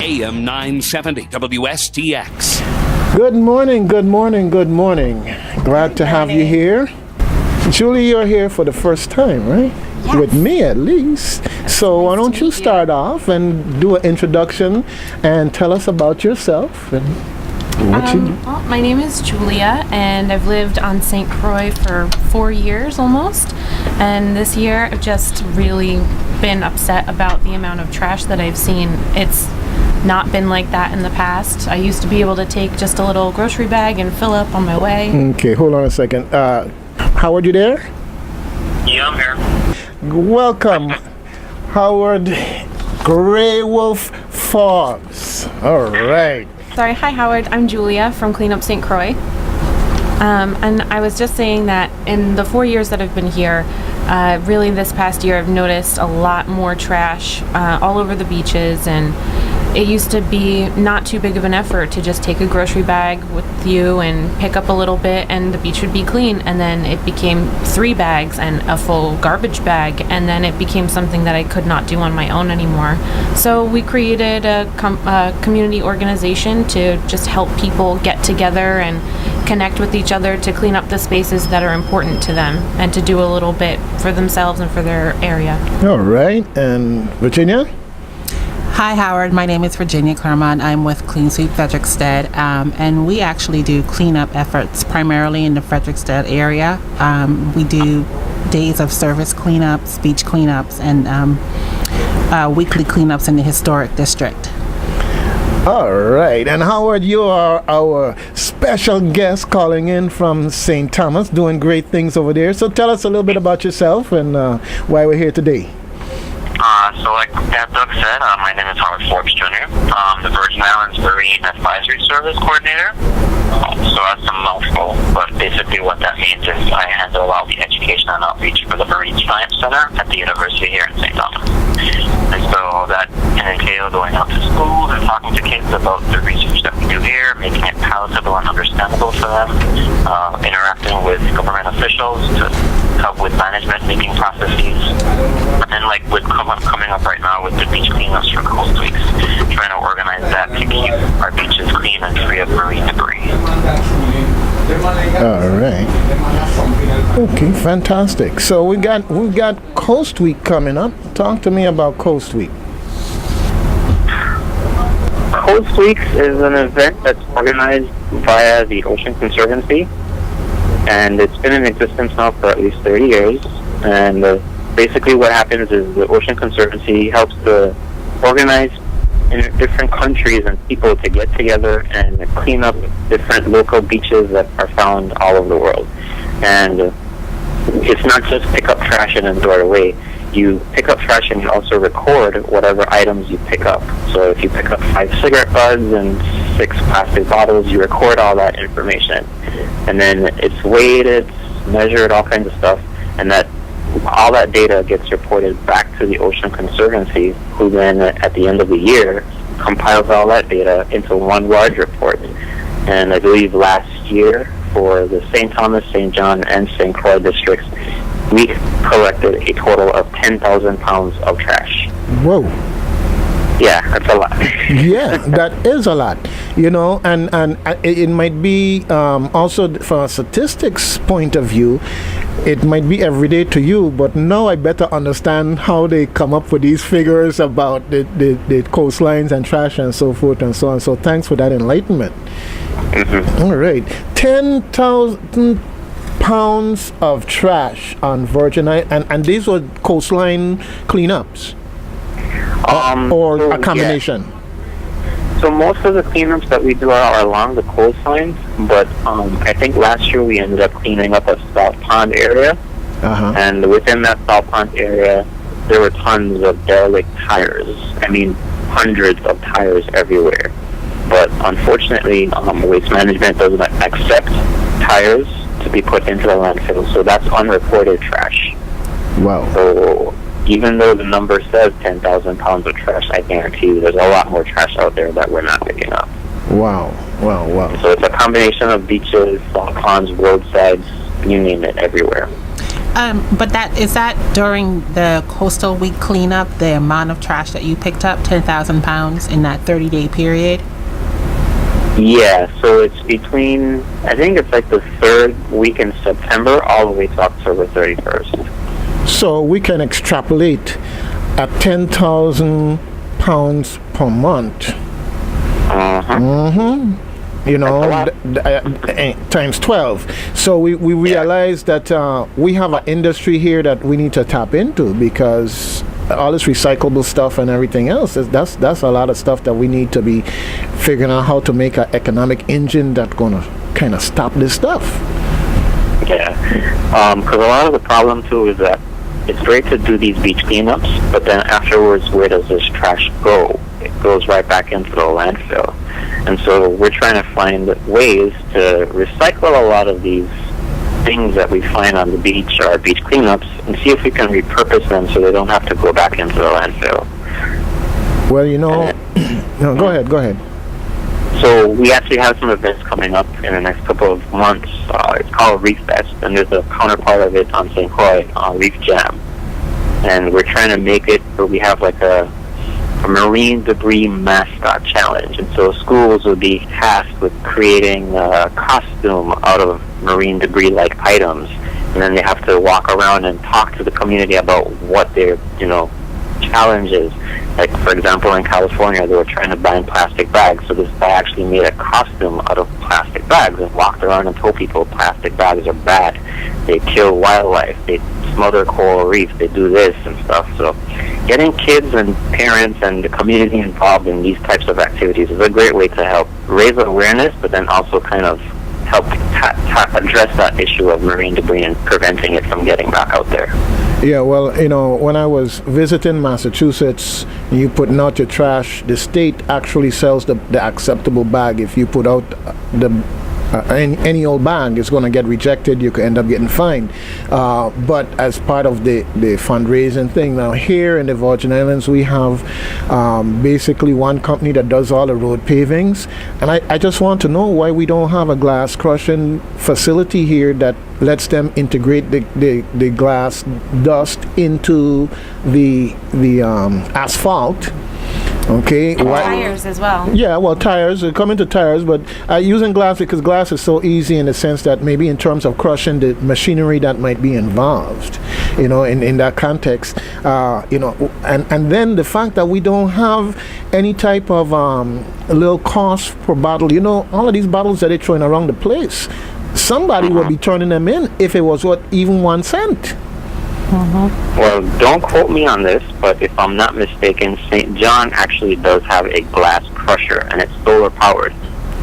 AM 970 WSTX. Good morning, good morning, good morning. Glad to have you here. Julie, you're here for the first time, right? Yes. With me at least. So why don't you start off and do an introduction and tell us about yourself and what you do. Well, my name is Julia, and I've lived on St. Croix for 4 years almost. And this year, I've just really been upset about the amount of trash that I've seen. It's not been like that in the past. I used to be able to take just a little grocery bag and fill up on my way. Okay, hold on a second. Howard, you there? Yeah, I'm here. Welcome, Howard Grey Wolf Forbes. All right. Sorry, hi Howard, I'm Julia from Clean Up St. Croix. And I was just saying that in the 4 years that I've been here, really this past year I've noticed a lot more trash all over the beaches, and it used to be not too big of an effort to just take a grocery bag with you and pick up a little bit and the beach would be clean, and then it became 3 bags and a full garbage bag, and then it became something that I could not do on my own anymore. So we created a community organization to just help people get together and connect with each other to clean up the spaces that are important to them and to do a little bit for themselves and for their area. All right. And Virginia? Hi Howard, my name is Virginia Claremont. I'm with Clean Sweep Frederickstead, and we actually do cleanup efforts primarily in the Frederickstead area. We do days of service cleanups, beach cleanups, and weekly cleanups in the historic district. All right. And Howard, you are our special guest calling in from St. Thomas, doing great things over there. So tell us a little bit about yourself and why we're here today. So like Doug said, my name is Howard Forbes Jr. The Virgin Islands Marine Advisory Service Coordinator. So that's a mouthful, but basically what that means is I handle all the education and outreach for the Marine Science Center at the university here in St. Thomas. And so that can entail going out to schools and talking to kids about the research that we do here, making it palatable and understandable for them, interacting with government officials to help with management making processes, and then like with coming up right now with the beach cleanups for Coast Weeks, trying to organize that to keep our beaches clean and free of marine debris. All right. Okay, fantastic. So we got Coast Week coming up. Talk to me about Coast Week. Coast Weeks is an event that's organized via the Ocean Conservancy, and it's been in existence now for at least 30 years. And basically what happens is the Ocean Conservancy helps to organize in different countries and people to get together and clean up different local beaches that are found all over the world. And it's not just pick up trash and then throw it away. You pick up trash and you also record whatever items you pick up. So if you pick up 5 cigarette butts and 6 plastic bottles, you record all that information. And then it's weighed, it's measured, all kinds of stuff, and that all that data gets reported back to the Ocean Conservancy, who then at the end of the year compiles all that data into one large report. And I believe last year for the St. Thomas, St. John, and St. Croix districts, we collected a total of 10,000 pounds of trash. Whoa. Yeah, that's a lot. Yeah, that is a lot. You know, and it might be also from a statistics point of view, it might be everyday to you, but now I better understand how they come up with these figures about the coastlines and trash and so forth and so on. So thanks for that enlightenment. Mm-hmm. All right. 10,000 pounds of trash on Virgin Islands, and these were coastline cleanups? Or a combination? Yeah. So most of the cleanups that we do are along the coastlines, but I think last year we ended up cleaning up a salt pond area, and within that salt pond area, there were tons of derelict tires. I mean, hundreds of tires everywhere. But unfortunately, Waste Management doesn't accept tires to be put into the landfill, so that's unreported trash. Wow. So even though the number says 10,000 pounds of trash, I guarantee you there's a lot more trash out there that we're not picking up. Wow. So it's a combination of beaches, salt ponds, roadsides, you name it, everywhere. But is that during the coastal week cleanup, the amount of trash that you picked up, 10,000 pounds in that 30-day period? Yeah, so it's between, I think it's like the third week in September all the way to October 31st. So we can extrapolate at 10,000 pounds per month. You know, times 12. So we realize that we have an industry here that we need to tap into, because all this recyclable stuff and everything else, that's a lot of stuff that we need to be figuring out how to make an economic engine that's going to kind of stop this stuff. Yeah, because a lot of the problem too is that it's great to do these beach cleanups, but then afterwards, where does this trash go? It goes right back into the landfill. And so we're trying to find ways to recycle a lot of these things that we find on the beach or our beach cleanups and see if we can repurpose them so they don't have to go back into the landfill. Well, you know, no, go ahead. So we actually have some events coming up in the next couple of months. It's called Reef Fest, and there's a counterpart of it on St. Croix, Reef Jam. And we're trying to make it where we have like a marine debris mascot challenge. And so schools will be tasked with creating a costume out of marine debris-like items. And then they have to walk around and talk to the community about what their, challenge is. Like, for example, in California, they were trying to ban plastic bags. So this guy actually made a costume out of plastic bags and walked around and told people plastic bags are bad. They kill wildlife. They smother coral reefs. They do this and stuff. So getting kids and parents and the community involved in these types of activities is a great way to help raise awareness, but then also kind of help address that issue of marine debris and preventing it from getting back out there. Yeah, well, when I was visiting Massachusetts, you putting out your trash, the state actually sells the acceptable bag. If you put out any old bag, it's going to get rejected. You could end up getting fined. But as part of the fundraising thing, now here in the Virgin Islands, we have basically one company that does all the road pavings. And I just want to know why we don't have a glass crushing facility here that lets them integrate the glass dust into the asphalt. Okay. Tires as well. Yeah, well, tires come into tires, but using glass, because glass is so easy in the sense that maybe in terms of crushing the machinery that might be involved, in that context, and then the fact that we don't have any type of little cost per bottle. All of these bottles that they're throwing around the place, somebody would be turning them in if it was even 1 cent. Well, don't quote me on this, but if I'm not mistaken, St. John actually does have a glass crusher, and it's solar powered.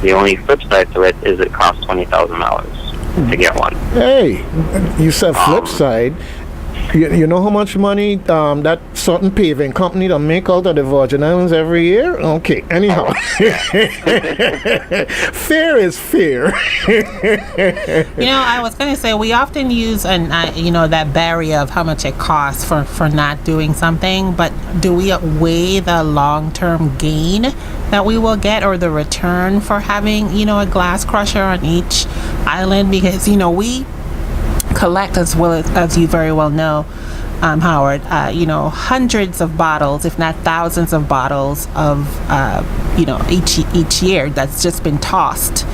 The only flip side to it is it costs $20,000 to get one. Hey, you said flip side. You know how much money that certain paving company to make out of the Virgin Islands every year? Okay, anyhow. Fair is fair. I was going to say, we often use that barrier of how much it costs for not doing something, but do we weigh the long-term gain that we will get or the return for having, a glass crusher on each island? Because, we collect, as well as you very well know, Howard, hundreds of bottles, if not thousands of bottles of, each year that's just been tossed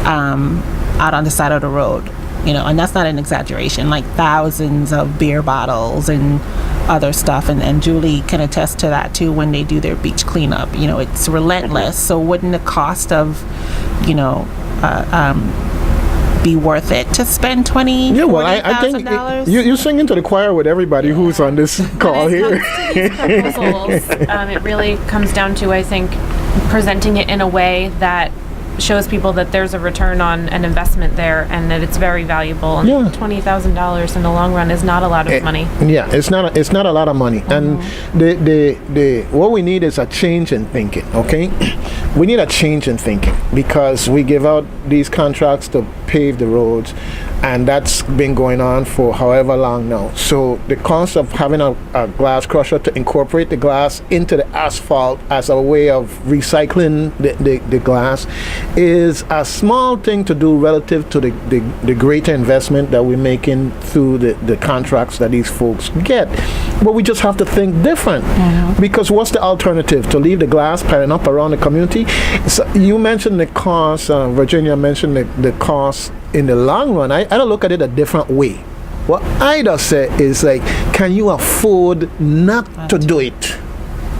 out on the side of the road, and that's not an exaggeration, like thousands of beer bottles and other stuff, and Julie can attest to that too when they do their beach cleanup. It's relentless. So wouldn't the cost of, be worth it to spend $20,000? Yeah, well, I think you're singing to the choir with everybody who's on this call here. Proposals, it really comes down to, I think, presenting it in a way that shows people that there's a return on an investment there and that it's very valuable. And $20,000 in the long run is not a lot of money. Yeah, it's not a lot of money. And the what we need is a change in thinking. Okay, we need a change in thinking, because we give out these contracts to pave the roads, and that's been going on for however long now. So the cost of having a glass crusher to incorporate the glass into the asphalt as a way of recycling the glass is a small thing to do relative to the greater investment that we're making through the contracts that these folks get. But we just have to think different, because what's the alternative? To leave the glass piling up around the community? So you mentioned the cost, Virginia mentioned the cost in the long run. I don't look at it a different way. What I just say is like, can you afford not to do it?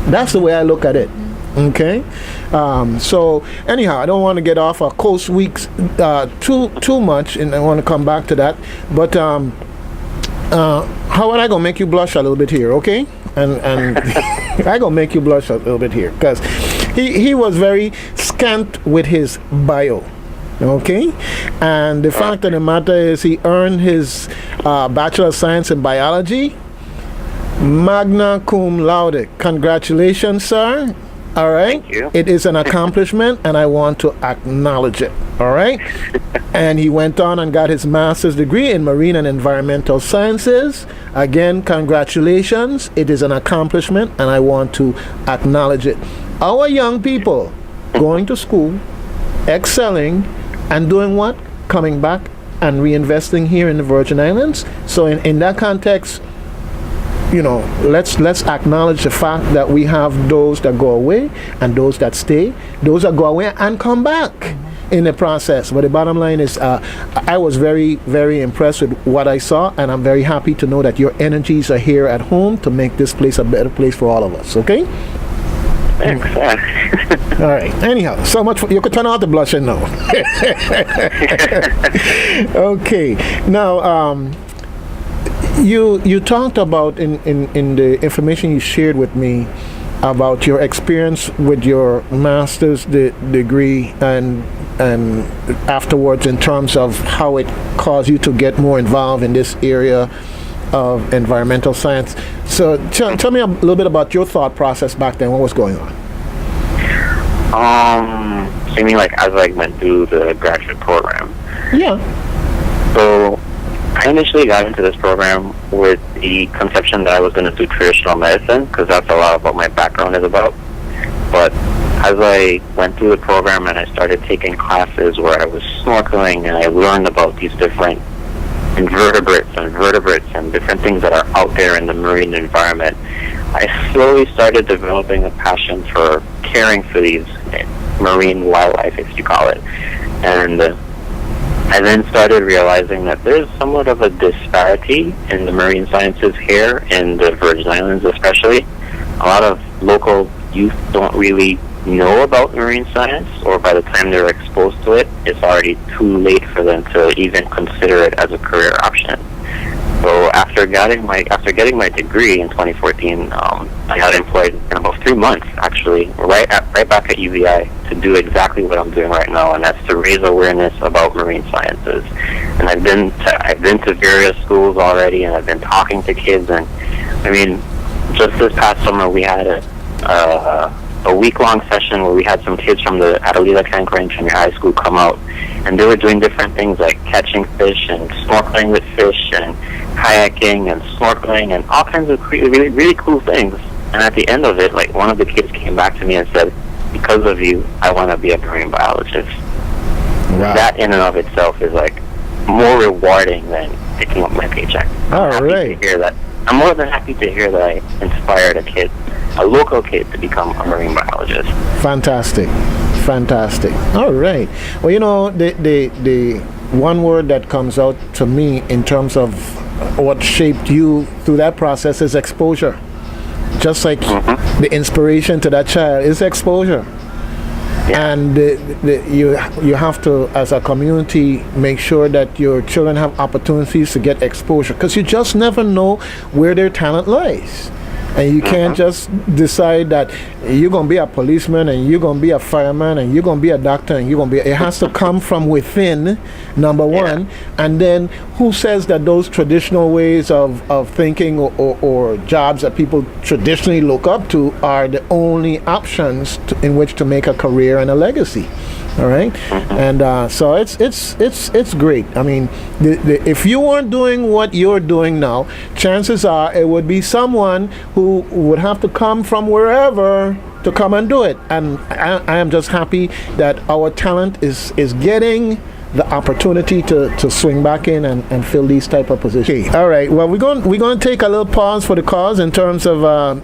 That's the way I look at it. Okay, so anyhow, I don't want to get off our coast weeks too much, and I want to come back to that. But Howard, I gonna make you blush a little bit here, okay? And I gonna make you blush a little bit here, because he was very scant with his bio. Okay, and the fact of the matter is, he earned his Bachelor of Science in Biology, magna cum laude. Congratulations, sir. All right. Thank you. It is an accomplishment, and I want to acknowledge it. All right. And he went on and got his master's degree in marine and environmental sciences. Again, congratulations. It is an accomplishment, and I want to acknowledge it. Our young people going to school, excelling, and doing what? Coming back and reinvesting here in the Virgin Islands. So in that context, you know, let's acknowledge the fact that we have those that go away and those that stay, those that go away and come back in the process. But the bottom line is, I was very, very impressed with what I saw, and I'm very happy to know that your energies are here at home to make this place a better place for all of us. Okay? Thanks. All right. Anyhow, so much for, you could turn out the blushing now. Okay. Now, you talked about in the information you shared with me about your experience with your master's degree and afterwards, in terms of how it caused you to get more involved in this area of environmental science. So tell me a little bit about your thought process back then. What was going on? So you mean like as I went through the graduate program? Yeah. So I initially got into this program with the conception that I was going to do traditional medicine, because that's a lot of what my background is about. But as I went through the program and I started taking classes where I was snorkeling, and I learned about these different invertebrates and vertebrates and different things that are out there in the marine environment, I slowly started developing a passion for caring for these marine wildlife, if you call it. And I then started realizing that there's somewhat of a disparity in the marine sciences here in the Virgin Islands especially. A lot of local youth don't really know about marine science, or by the time they're exposed to it, it's already too late for them to even consider it as a career option. So after getting my degree in 2014, I got employed in about 3 months, actually, right back at UVI, to do exactly what I'm doing right now, and that's to raise awareness about marine sciences. And I've been to various schools already, and I've been talking to kids. And I mean, just this past summer, we had a week-long session where we had some kids from the Adelila Cancran Junior High School come out, and they were doing different things like catching fish and snorkeling with fish and kayaking and snorkeling and all kinds of really, really cool things. And at the end of it, like, one of the kids came back to me and said, "Because of you, I want to be a marine biologist." Wow. That in and of itself is like more rewarding than picking up my paycheck. I'm happy to hear that. I'm more than happy to hear that I inspired a local kid, to become a marine biologist. Fantastic. All right. Well, you know, the one word that comes out to me in terms of what shaped you through that process is exposure. Just like the inspiration to that child is exposure. Yeah. And you have to, as a community, make sure that your children have opportunities to get exposure, because you just never know where their talent lies. And you can't just decide that you're going to be a policeman and you're going to be a fireman and you're going to be a doctor and you're going to be... It has to come from within, number one. And then who says that those traditional ways of thinking or jobs that people traditionally look up to are the only options in which to make a career and a legacy? All right, and so it's great. I mean, if you weren't doing what you're doing now, chances are it would be someone who would have to come from wherever to come and do it. And I am just happy that our talent is getting the opportunity to swing back in and fill these type of positions. Okay. All right. Well, we're going to take a little pause for the cause in terms of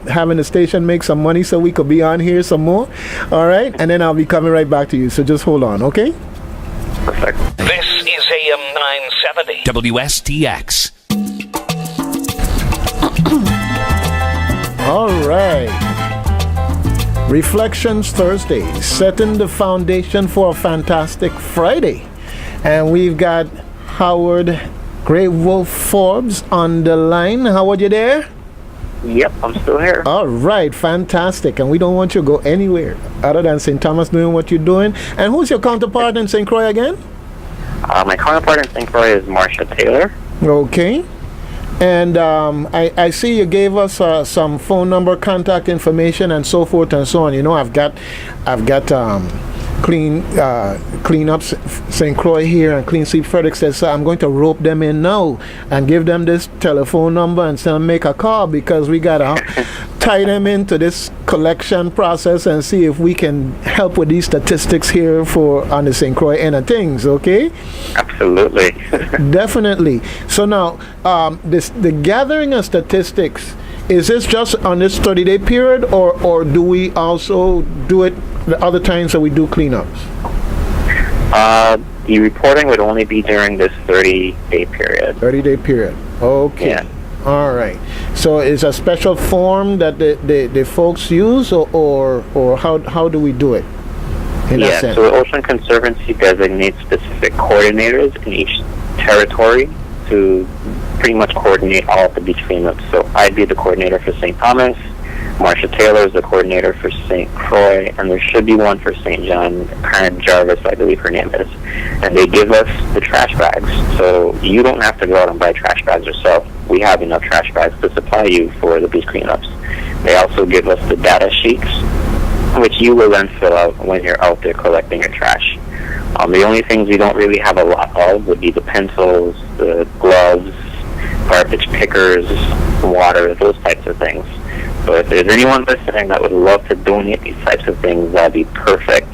having the station make some money so we could be on here some more. All right. And then I'll be coming right back to you. So just hold on. Okay. Perfect. This is AM 970 WSTX. All right. Reflections Thursday, setting the foundation for a fantastic Friday. And we've got Howard Grey Wolf Forbes on the line. Howard, you there? Yep, I'm still here. All right, fantastic. And we don't want you to go anywhere other than St. Thomas doing what you're doing. And who's your counterpart in St. Croix again? My counterpart in St. Croix is Marcia Taylor. Okay. And I see you gave us some phone number, contact information, and so forth and so on. You know, I've got Clean Up St. Croix here and Clean Sweep Fredericksted, so I'm going to rope them in now and give them this telephone number and say make a call, because we gotta tie them into this collection process and see if we can help with these statistics here for on the St. Croix end of things. Okay? Absolutely. Definitely. So now, the gathering of statistics, is this just on this 30-day period, or do we also do it the other times that we do cleanups? The reporting would only be during this 30-day period. 30-day period. Okay. Yeah. All right. So it's a special form that the folks use, or how do we do it? In that sense? So the Ocean Conservancy designates specific coordinators in each territory to pretty much coordinate all of the beach cleanups. So I'd be the coordinator for St. Thomas, Marcia Taylor is the coordinator for St. Croix, and there should be one for St. John, Karen Jarvis, I believe her name is. And they give us the trash bags. So you don't have to go out and buy trash bags yourself. We have enough trash bags to supply you for the beach cleanups. They also give us the data sheets, which you will then fill out when you're out there collecting your trash. The only things we don't really have a lot of would be the pencils, the gloves, garbage pickers, water, those types of things. So if there's anyone listening that would love to donate these types of things, that'd be perfect.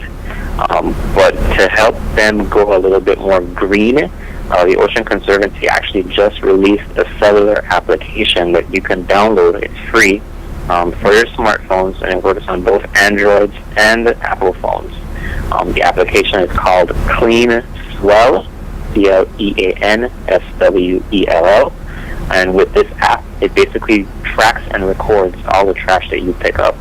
But to help them go a little bit more green, the Ocean Conservancy actually just released a cellular application that you can download. It's free for your smartphones, and it works on both Androids and Apple phones. The application is called Clean Swell, CleanSwell, and with this app, it basically tracks and records all the trash that you pick up.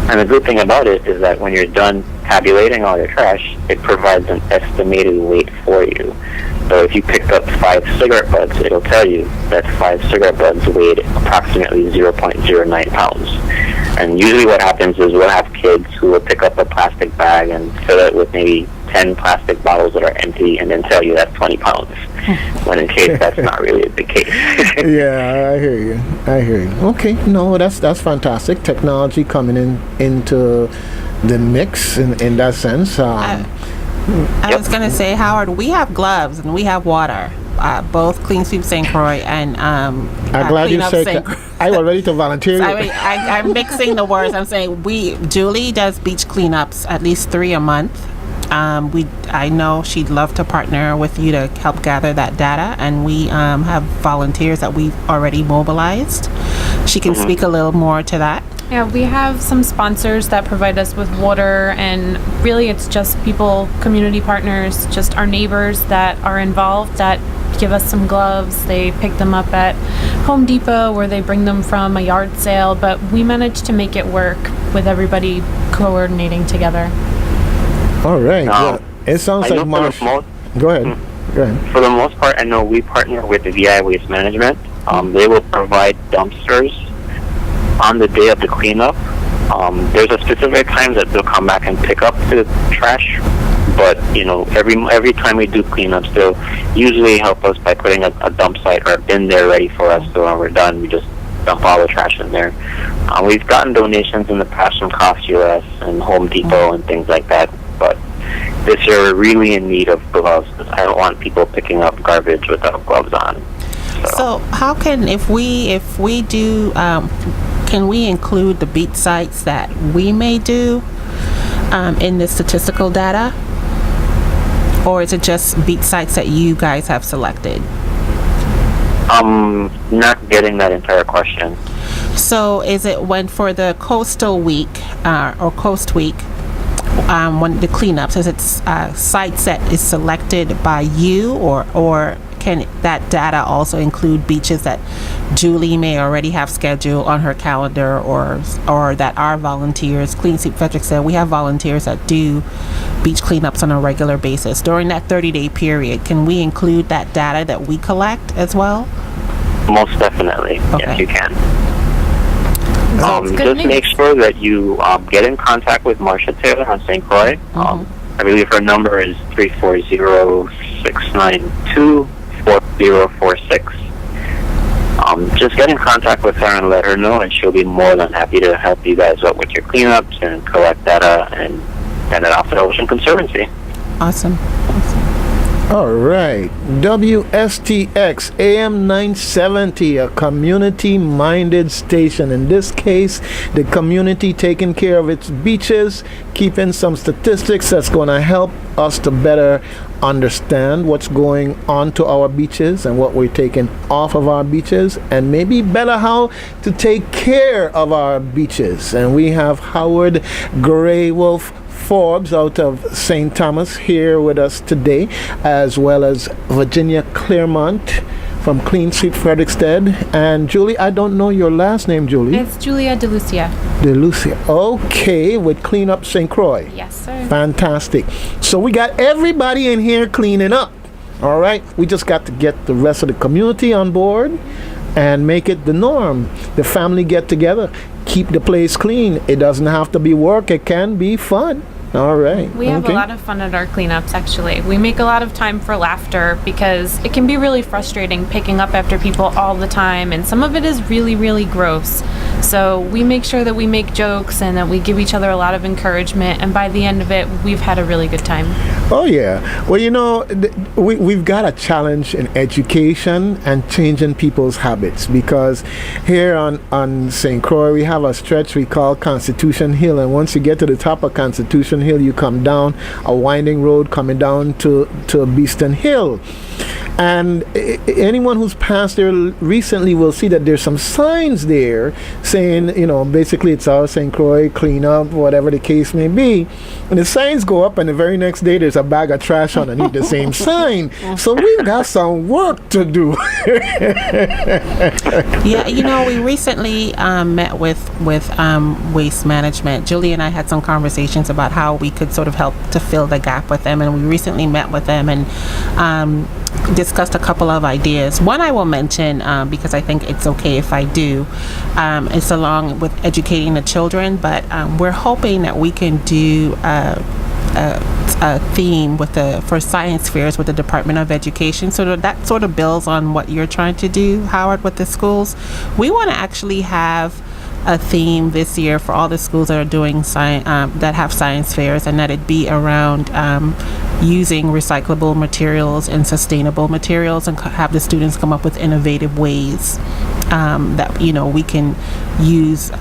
And the good thing about it is that when you're done tabulating all your trash, it provides an estimated weight for you. So if you picked up 5 cigarette butts, it'll tell you that 5 cigarette butts weighed approximately 0.09 pounds. And usually what happens is we'll have kids who will pick up a plastic bag and fill it with maybe 10 plastic bottles that are empty and then tell you that's 20 pounds. When in case that's not really the case. Yeah, I hear you. Okay, no, that's fantastic. Technology coming into the mix in that sense. I was going to say, Howard, we have gloves and we have water. Both Clean Sweep St. Croix and I'm glad you said I was ready to volunteer. So, I'm mixing the words. I'm saying Julie does beach cleanups at least 3 a month. I know she'd love to partner with you to help gather that data, and we have volunteers that we've already mobilized. She can speak a little more to that. Yeah, we have some sponsors that provide us with water, and really it's just people, community partners, just our neighbors that are involved that give us some gloves. They pick them up at Home Depot where they bring them from a yard sale, but we managed to make it work with everybody coordinating together. All right. It sounds like Marsh. Go ahead. For the most part, I know we partner with the VI Waste Management. They will provide dumpsters on the day of the cleanup. There's a specific time that they'll come back and pick up the trash, but every time we do cleanups, they'll usually help us by putting a dump site or a bin there ready for us. So when we're done, we just dump all the trash in there. We've gotten donations in the past from Cost US and Home Depot and things like that. But this year we're really in need of gloves. I don't want people picking up garbage without gloves on. So how can, if we do, can we include the beach sites that we may do in the statistical data? Or is it just beach sites that you guys have selected? Not getting that entire question. So is it when for the coastal week or coast week, when the cleanups, is it sites that is selected by you, or can that data also include beaches that Julie may already have scheduled on her calendar, or that our volunteers, Clean Sweep Frederick said we have volunteers that do beach cleanups on a regular basis during that 30-day period? Can we include that data that we collect as well? Most definitely. Okay. Yes, you can. Good Just news. make sure that you get in contact with Marcia Taylor on St. Croix. I believe her number is 340-692-4046. Just get in contact with her and let her know, and she'll be more than happy to help you guys out with your cleanups and collect data and send it off to the Ocean Conservancy. Awesome. All right. WSTX AM 970, a community-minded station. In this case, the community taking care of its beaches, keeping some statistics that's going to help us to better understand what's going on to our beaches and what we're taking off of our beaches, and maybe better how to take care of our beaches. And we have Howard Gray Wolf Forbes out of St. Thomas here with us today, as well as Virginia Claremont from Clean Sweep Frederickstead. And Julie, I don't know your last name, Julie. It's Julia DeLucia. DeLucia. Okay, with Clean Up St. Croix. Yes, sir. Fantastic. So we got everybody in here cleaning up. All right, we just got to get the rest of the community on board and make it the norm. The family get together, keep the place clean. It doesn't have to be work, it can be fun. All right. We have a lot of fun at our cleanups, actually. We make a lot of time for laughter because it can be really frustrating picking up after people all the time, and some of it is really, really gross. So we make sure that we make jokes and that we give each other a lot of encouragement, and by the end of it, we've had a really good time. Oh, yeah. Well, you know, we've got a challenge in education and changing people's habits, because here on St. Croix, we have a stretch we call Constitution Hill, and once you get to the top of Constitution Hill, you come down a winding road coming down to Beeston Hill. And anyone who's passed there recently will see that there's some signs there saying, you know, basically it's our St. Croix clean up, whatever the case may be. And the signs go up, and the very next day there's a bag of trash underneath the same sign. So we've got some work to do. Yeah, you know, we recently met with Waste Management. Julie and I had some conversations about how we could sort of help to fill the gap with them, and we recently met with them and discussed a couple of ideas. One I will mention because I think it's okay if I do. It's along with educating the children, but we're hoping that we can do a theme for science fairs with the Department of Education, so that sort of builds on what you're trying to do, Howard, with the schools. We want to actually have a theme this year for all the schools that are doing that have science fairs, and that it be around using recyclable materials and sustainable materials, and have the students come up with innovative ways that, you know, we can use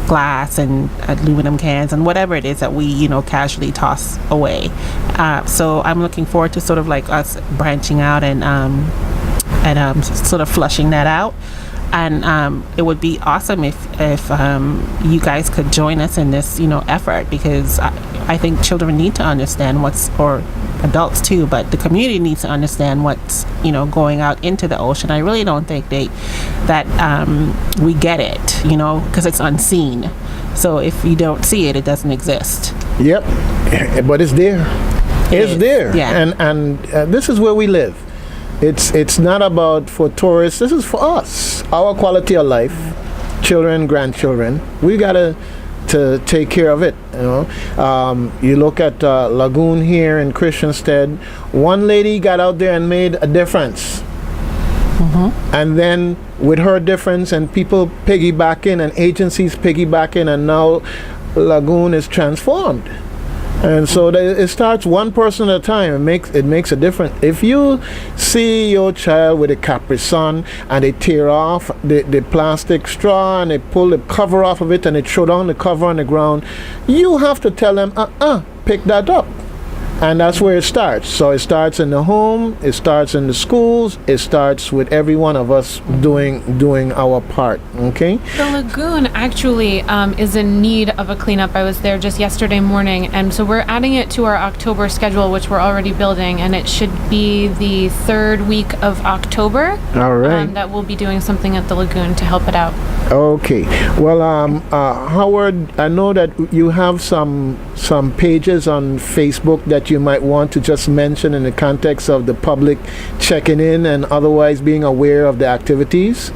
glass and aluminum cans and whatever it is that we, you know, casually toss away. So I'm looking forward to sort of like us branching out and sort of flushing that out. And it would be awesome if you guys could join us in this, you know, effort, because I think children need to understand or adults too, but the community needs to understand what's, you know, going out into the ocean. I really don't think that we get it, you know, because it's unseen. So if you don't see it, it doesn't exist. Yep, but it's there. It's there. Yeah. And this is where we live. It's not about for tourists. This is for us, our quality of life, children, grandchildren. We gotta to take care of it. You know, you look at Lagoon here in Christiansted. One lady got out there and made a difference. And then with her difference, and people piggyback in, and agencies piggyback in, and now Lagoon is transformed. And so it starts one person at a time. It makes a difference. If you see your child with a Capri Sun and they tear off the plastic straw and they pull the cover off of it and they throw down the cover on the ground, you have to tell them, pick that up. And that's where it starts. So it starts in the home, it starts in the schools, it starts with every one of us doing our part. Okay? The lagoon actually is in need of a cleanup. I was there just yesterday morning, and so we're adding it to our October schedule, which we're already building, and it should be the third week of October. All right. That we'll be doing something at the lagoon to help it out. Okay. Well, Howard, I know that you have some pages on Facebook that you might want to just mention in the context of the public checking in and otherwise being aware of the activities.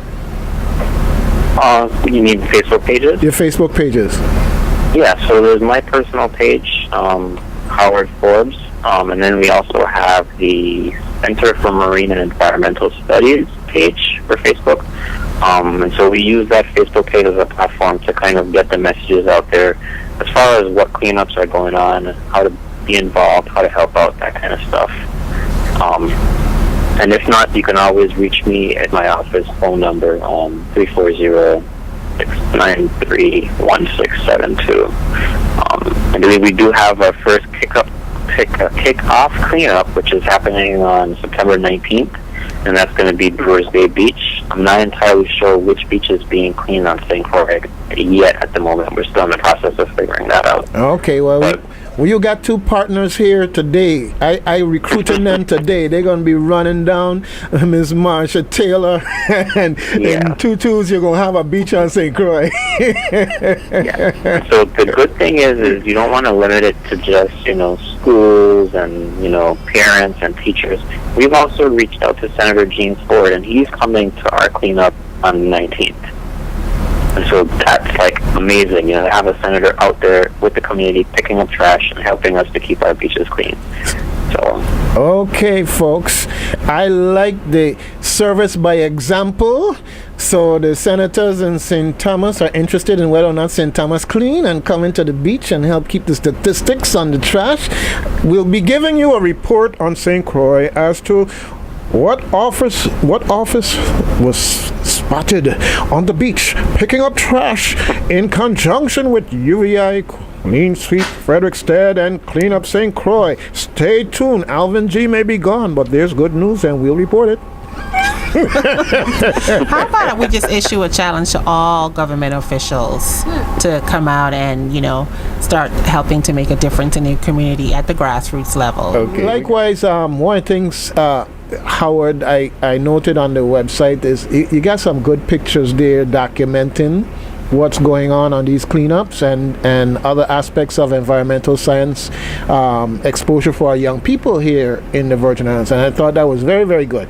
You mean Facebook pages? Your Facebook pages. Yeah, so there's my personal page, Howard Forbes, and then we also have the Center for Marine and Environmental Studies page for Facebook. And so we use that Facebook page as a platform to kind of get the messages out there as far as what cleanups are going on, how to be involved, how to help out, that kind of stuff. And if not, you can always reach me at my office phone number, 340-693-1672. And we do have our first kick-off cleanup, which is happening on September 19th, and that's going to be Brewers Bay Beach. I'm not entirely sure which beach is being cleaned on St. Croix yet at the moment. We're still in the process of figuring that out. Okay, well, you got two partners here today. I recruited them today. They're going to be running down Ms. Marsha Taylor, and in 2 2s you're going to have a beach on St. Croix. Yeah. So the good thing is you don't want to limit it to just, schools and, parents and teachers. We've also reached out to Senator Gene Ford, and he's coming to our cleanup on the 19th. And so that's amazing, to have a senator out there with the community picking up trash and helping us to keep our beaches clean. So. Okay, folks, I like the service by example. So the senators in St. Thomas are interested in whether or not St. Thomas clean and come into the beach and help keep the statistics on the trash. We'll be giving you a report on St. Croix as to what office was spotted on the beach picking up trash in conjunction with UVI, Clean Sweep Frederickstead, and Clean Up St. Croix. Stay tuned. Alvin G may be gone, but there's good news and we'll report it. How about we just issue a challenge to all government officials to come out and, start helping to make a difference in their community at the grassroots level. Okay. Likewise, one of the things, Howard, I noted on the website is you got some good pictures there documenting what's going on these cleanups and other aspects of environmental science exposure for our young people here in the Virgin Islands. And I thought that was very, very good.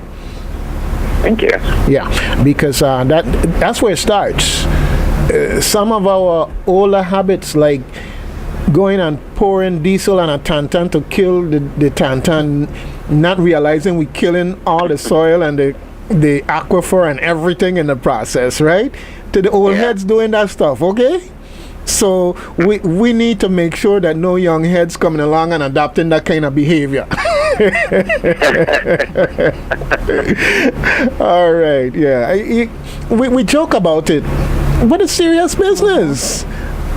Thank you. Yeah, because that's where it starts. Some of our older habits, like going and pouring diesel on a tantan to kill the tantan, not realizing we're killing all the soil and the aquifer and everything in the process, right? To the old heads doing that stuff, okay? So we need to make sure that no young heads coming along and adopting that kind of behavior. All right, yeah. We joke about it, but it's serious business.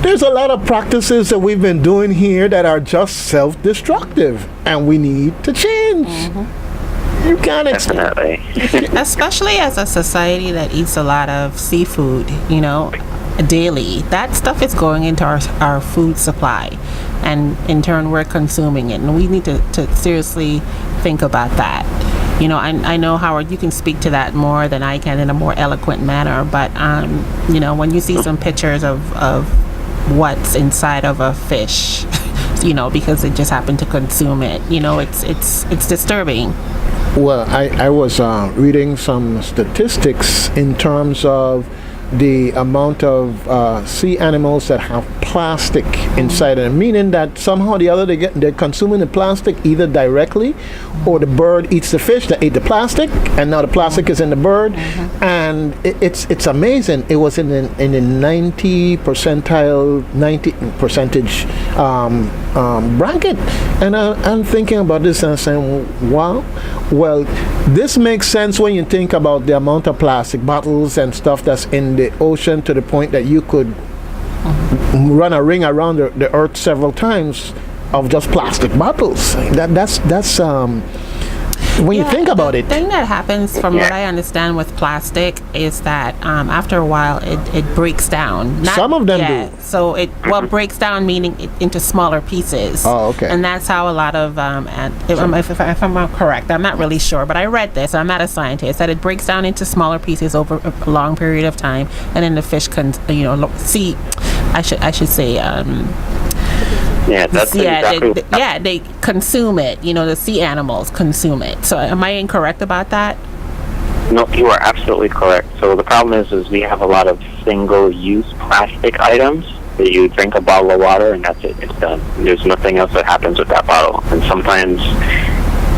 There's a lot of practices that we've been doing here that are just self-destructive, and we need to change. Mm-hmm. You can't expect. Especially as a society that eats a lot of seafood, daily. That stuff is going into our food supply, and in turn we're consuming it, and we need to seriously think about that. I know, Howard, you can speak to that more than I can in a more eloquent manner, but when you see some pictures of what's inside of a fish, because they just happen to consume it, it's disturbing. Well, I was reading some statistics in terms of the amount of sea animals that have plastic inside of them, meaning that somehow or the other they're consuming the plastic either directly, or the bird eats the fish that ate the plastic, and now the plastic is in the bird, and it's amazing. It was in the 90 percentage bracket, and I'm thinking about this and I'm saying, wow. Well, this makes sense when you think about the amount of plastic bottles and stuff that's in the ocean, to the point that you could run a ring around the earth several times of just plastic bottles. That's when you think about it. The thing that happens, from what I understand with plastic, is that after a while it breaks down. Some of them do. So it breaks down, meaning into smaller pieces. Oh, okay. And that's how a lot of if I'm correct, I'm not really sure, but I read this. I'm not a scientist. That it breaks down into smaller pieces over a long period of time, and then the fish can see. I should say. They consume it. The sea animals consume it. So am I incorrect about that? No, you are absolutely correct. So the problem is we have a lot of single-use plastic items that you drink a bottle of water and that's it. It's done. There's nothing else that happens with that bottle. And sometimes,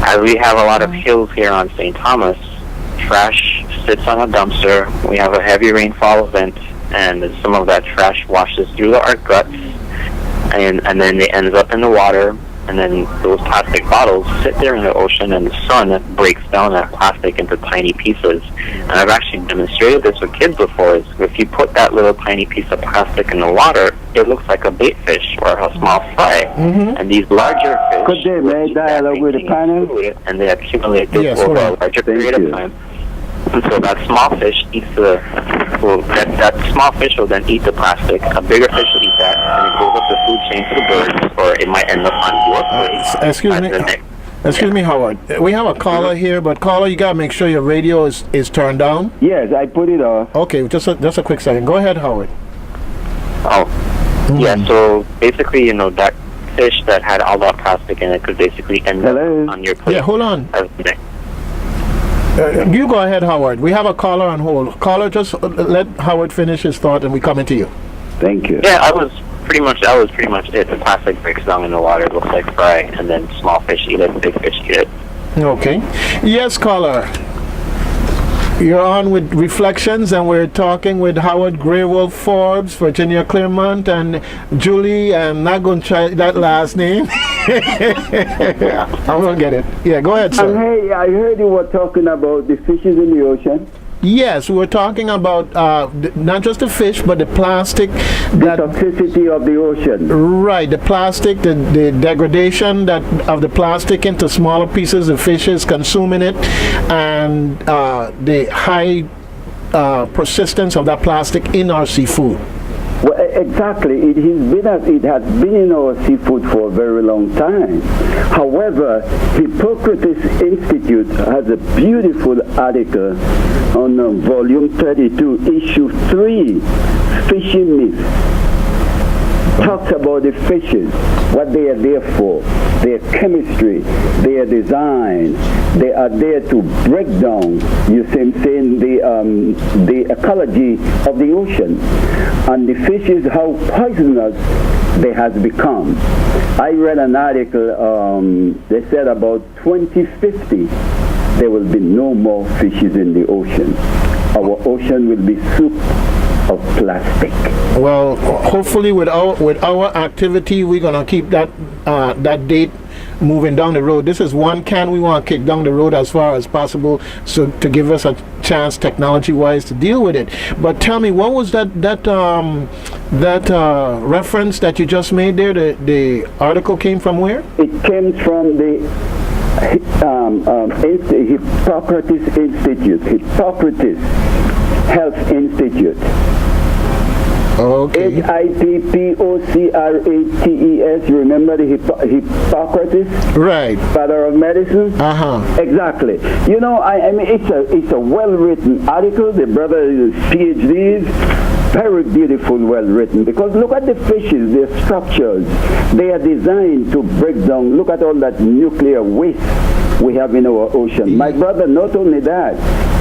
as we have a lot of hills here on St. Thomas, trash sits on a dumpster. We have a heavy rainfall event, and some of that trash washes through our guts. And then it ends up in the water, and then those plastic bottles sit there in the ocean, and the sun breaks down that plastic into tiny pieces. And I've actually demonstrated this with kids before. Is if you put that little tiny piece of plastic in the water, it looks like a bait fish or a small fry. And these larger fish, could they make dialogue with the panel? And they accumulate this over a larger period of time. And so that small fish eats that small fish will then eat the plastic. A bigger fish will eat that, and it goes up the food chain to the birds, or it might end up on your plate. Excuse me, Howard. We have a caller here, but caller, you gotta make sure your radio is turned down. Yes, I put it off. Okay, just a quick second. Go ahead, Howard. Yeah. So basically, that fish that had all that plastic in it could basically end up on your plate. Yeah, hold on. You go ahead, Howard. We have a caller on hold. Caller, just let Howard finish his thought, and we come into you. Thank you. Yeah, that was pretty much it. The plastic breaks down in the water. It looks like fry, and then small fish eat it, big fish eat it. Okay. Yes, caller. You're on with Reflections, and we're talking with Howard Greywolf Forbes, Virginia Clermont, and Julie. I'm not going to try that last name. I'm going to get it. Yeah, go ahead, sir. Hey, I heard you were talking about the fishes in the ocean. Yes, we were talking about not just the fish, but the plastic. The toxicity of the ocean. Right, the plastic, the degradation of the plastic into smaller pieces, the fishes consuming it, and the high persistence of that plastic in our seafood. Well, exactly. It has been in our seafood for a very long time. However, Hippocrates Institute has a beautiful article on volume 32, issue 3, Fishing Myth. Talks about the fishes, what they are there for, their chemistry, their design. They are there to break down, the ecology of the ocean, and the fishes, how poisonous they has become. I read an article, they said about 2050, there will be no more fishes in the ocean. Our ocean will be soup of plastic. Well, hopefully with our activity, we're gonna keep that date moving down the road. This is one can we want to kick down the road as far as possible, so to give us a chance, technology-wise, to deal with it. But tell me, what was that reference that you just made there? The article came from where? It came from the Hippocrates Institute, Hippocrates Health Institute. Okay. Hippocrates. You remember the Hippocrates? Right. Father of medicine. Exactly. I mean, it's a well-written article. The brother is PhDs. Very beautiful, well written. Because look at the fishes, their structures. They are designed to break down. Look at all that nuclear waste we have in our ocean. My brother, not only that,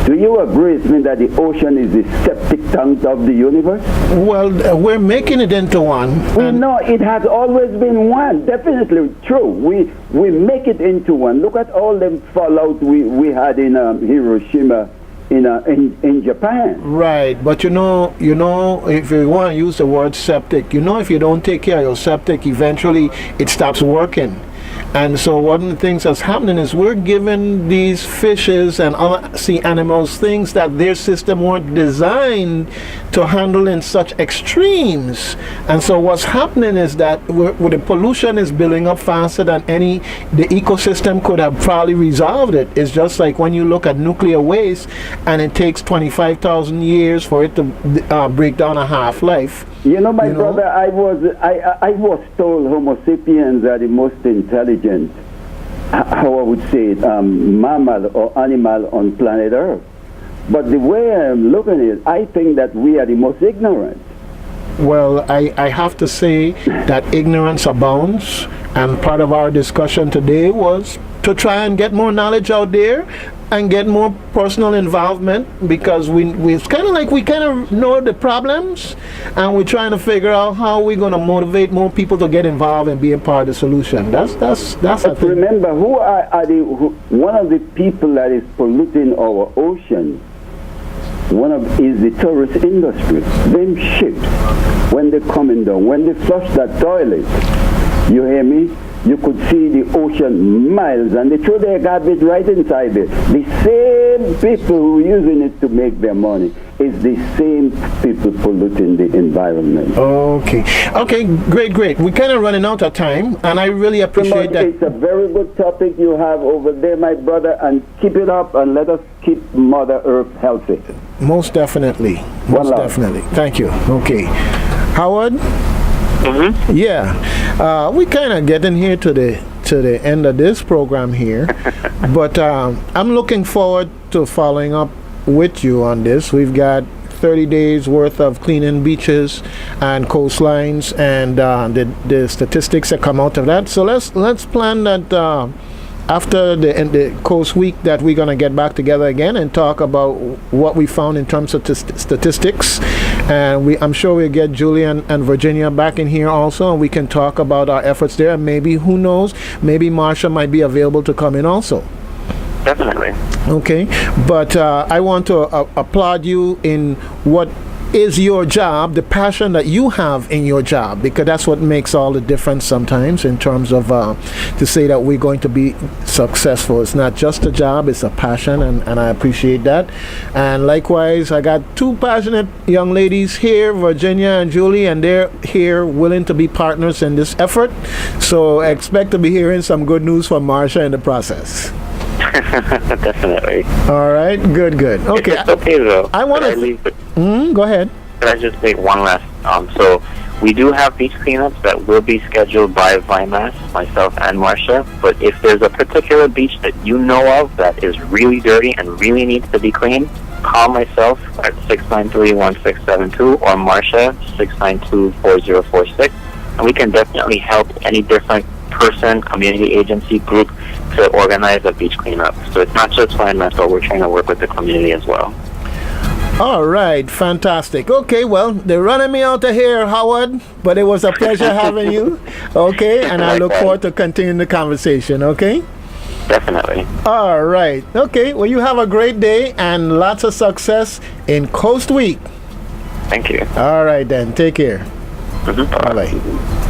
do you agree with me that the ocean is the septic tank of the universe? Well, we're making it into one. We know it has always been one. Definitely true. We make it into one. Look at all the fallout we had in Hiroshima, in Japan. Right, but you know, if you want to use the word septic, if you don't take care of your septic, eventually it stops working. And so one of the things that's happening is we're giving these fishes and other sea animals things that their system weren't designed to handle in such extremes. And so what's happening is that the pollution is building up faster than the ecosystem could have probably resolved it. It's just like when you look at nuclear waste and it takes 25,000 years for it to break down a half-life. My brother, I was told Homo sapiens are the most intelligent, how I would say it, mammal or animal on planet Earth. But the way I'm looking at it, I think that we are the most ignorant. Well, I have to say that ignorance abounds, and part of our discussion today was to try and get more knowledge out there and get more personal involvement, because it's kind of like we kind of know the problems and we're trying to figure out how we're going to motivate more people to get involved and be a part of the solution. That's but remember, one of the people that is polluting our ocean is the tourist industry. Them ships, when they're coming down, when they flush that toilet, you hear me? You could see the ocean miles, and they throw their garbage right inside it. The same people who are using it to make their money is the same people polluting the environment. Okay, great. We're kind of running out of time, and I really appreciate that. It's a very good topic you have over there, my brother, and keep it up, and let us keep Mother Earth healthy. Most definitely. Definitely. Thank you. Okay. Howard? Mm-hmm. Yeah, we kind of getting here to the end of this program here, but I'm looking forward to following up with you on this. We've got 30 days worth of cleaning beaches and coastlines, and the statistics that come out of that. So let's plan that after the Coast Week that we're going to get back together again and talk about what we found in terms of statistics. And I'm sure we'll get Julie and Virginia back in here also, and we can talk about our efforts there. And maybe, who knows, maybe Marsha might be available to come in also. Definitely. Okay, but I want to applaud you in what is your job, the passion that you have in your job, because that's what makes all the difference sometimes in terms of to say that we're going to be successful. It's not just a job, it's a passion, and I appreciate that. And likewise, I got two passionate young ladies here, Virginia and Julie, and they're here willing to be partners in this effort. So expect to be hearing some good news from Marsha in the process. Definitely. All right, good. Okay. It's okay though. I want to. Go ahead. Can I just make one last? So we do have beach cleanups that will be scheduled by Vimas, myself, and Marsha. But if there's a particular beach that you know of that is really dirty and really needs to be cleaned, call myself at 693-1672 or Marsha 692-4046, and we can definitely help any different person, community agency, group to organize a beach cleanup. So it's not just Vimas, but we're trying to work with the community as well. All right, fantastic. Okay, well, they're running me out of here, Howard, but it was a pleasure having you. Okay, and I look forward to continuing the conversation, okay? Definitely. All right. Okay, well, you have a great day and lots of success in Coast Week. Thank you. All right, then. Take care. Mm-hmm. Bye-bye.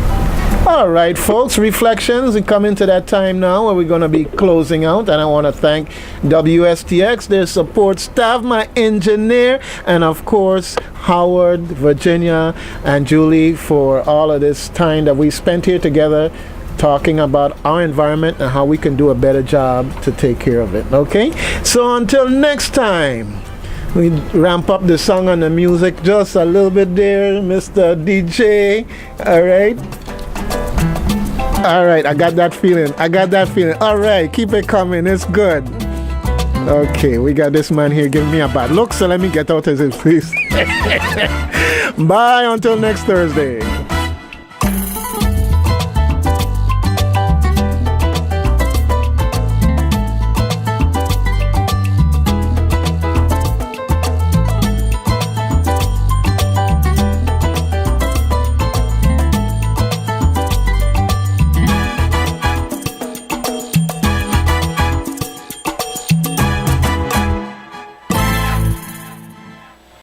All right, folks, reflections. We come into that time now where we're going to be closing out, and I want to thank WSTX, their support staff, my engineer, and of course Howard, Virginia, and Julie for all of this time that we spent here together talking about our environment and how we can do a better job to take care of it. Okay, so until next time, we ramp up the song and the music just a little bit there, Mr. DJ. All right, I got that feeling. All right, keep it coming. It's good. Okay, we got this man here giving me a bad look, so let me get out of this, please. Bye until next Thursday.